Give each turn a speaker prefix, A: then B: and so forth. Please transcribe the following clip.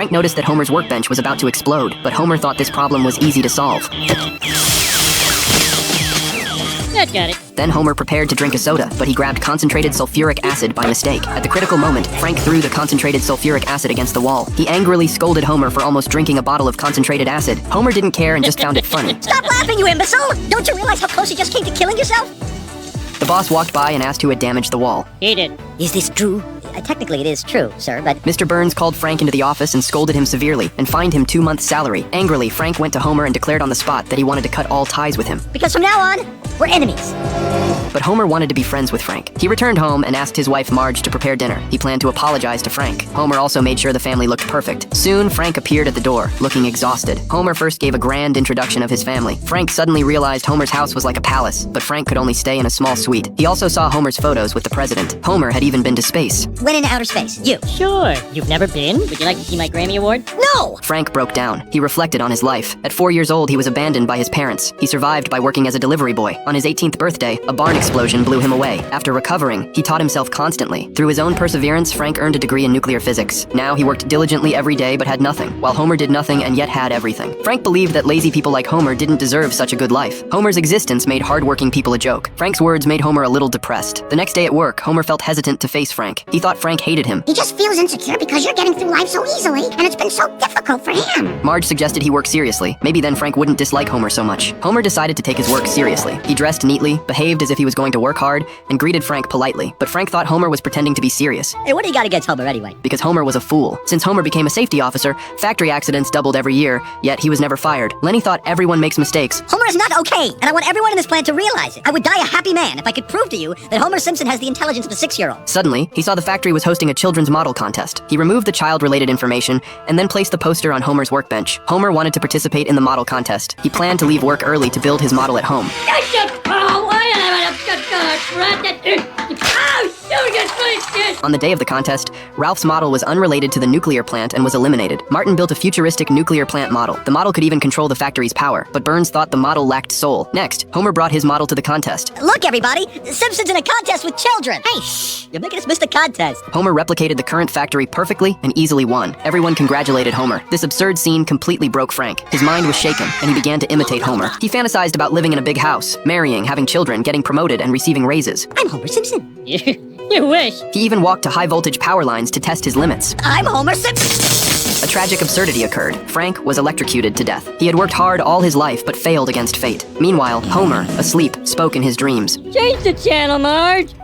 A: Frank noticed that Homer's workbench was about to explode, but Homer thought this problem was easy to solve.
B: That got it.
A: Then Homer prepared to drink a soda, but he grabbed concentrated sulfuric acid by mistake. At the critical moment, Frank threw the concentrated sulfuric acid against the wall. He angrily scolded Homer for almost drinking a bottle of concentrated acid. Homer didn't care and just found it funny.
C: Stop laughing, you imbecile! Don't you realize how close you just came to killing yourself?
A: The boss walked by and asked who had damaged the wall.
B: He did.
C: Is this true? Technically it is true, sir, but...
A: Mr. Burns called Frank into the office and scolded him severely and fined him 2 months' salary. Angrily, Frank went to Homer and declared on the spot that he wanted to cut all ties with him.
C: Because from now on, we're enemies.
A: But Homer wanted to be friends with Frank. He returned home and asked his wife Marge to prepare dinner. He planned to apologize to Frank. Homer also made sure the family looked perfect. Soon, Frank appeared at the door, looking exhausted. Homer first gave a grand introduction of his family. Frank suddenly realized Homer's house was like a palace, but Frank could only stay in a small suite. He also saw Homer's photos with the president. Homer had even been to space.
C: Went into outer space. You.
B: Sure. You've never been? Would you like to see my Grammy Award?
C: No!
A: Frank broke down. He reflected on his life. At 4 years old, he was abandoned by his parents. He survived by working as a delivery boy. On his 18th birthday, a barn explosion blew him away. After recovering, he taught himself constantly. Through his own perseverance, Frank earned a degree in nuclear physics. Now he worked diligently every day but had nothing, while Homer did nothing and yet had everything. Frank believed that lazy people like Homer didn't deserve such a good life. Homer's existence made hardworking people a joke. Frank's words made Homer a little depressed. The next day at work, Homer felt hesitant to face Frank. He thought Frank hated him.
D: He just feels insecure because you're getting through life so easily, and it's been so difficult for him.
A: Marge suggested he work seriously. Maybe then Frank wouldn't dislike Homer so much. Homer decided to take his work seriously. He dressed neatly, behaved as if he was going to work hard, and greeted Frank politely. But Frank thought Homer was pretending to be serious,
C: Hey, what do you got against Homer anyway?
A: because Homer was a fool. Since Homer became a safety officer, factory accidents doubled every year, yet he was never fired. Lenny thought everyone makes mistakes.
C: Homer is not okay, and I want everyone in this plant to realize it. I would die a happy man if I could prove to you that Homer Simpson has the intelligence of a 6-year-old.
A: Suddenly, he saw the factory was hosting a children's model contest. He removed the child-related information and then placed the poster on Homer's workbench. Homer wanted to participate in the model contest. He planned to leave work early to build his model at home. On the day of the contest, Ralph's model was unrelated to the nuclear plant and was eliminated. Martin built a futuristic nuclear plant model. The model could even control the factory's power, but Burns thought the model lacked soul. Next, Homer brought his model to the contest.
C: Look, everybody! Simpson's in a contest with children! Hey, shh! You're making us miss the contest!
A: Homer replicated the current factory perfectly and easily won. Everyone congratulated Homer. This absurd scene completely broke Frank. His mind was shaken, and he began to imitate Homer. He fantasized about living in a big house, marrying, having children, getting promoted, and receiving raises.
C: I'm Homer Simpson.
B: You wish.
A: He even walked to high-voltage power lines to test his limits.
C: I'm Homer Simpson!
A: A tragic absurdity occurred. Frank was electrocuted to death. He had worked hard all his life, but failed against fate. Meanwhile, Homer, asleep, spoke in his dreams.
B: Change the channel, Marge.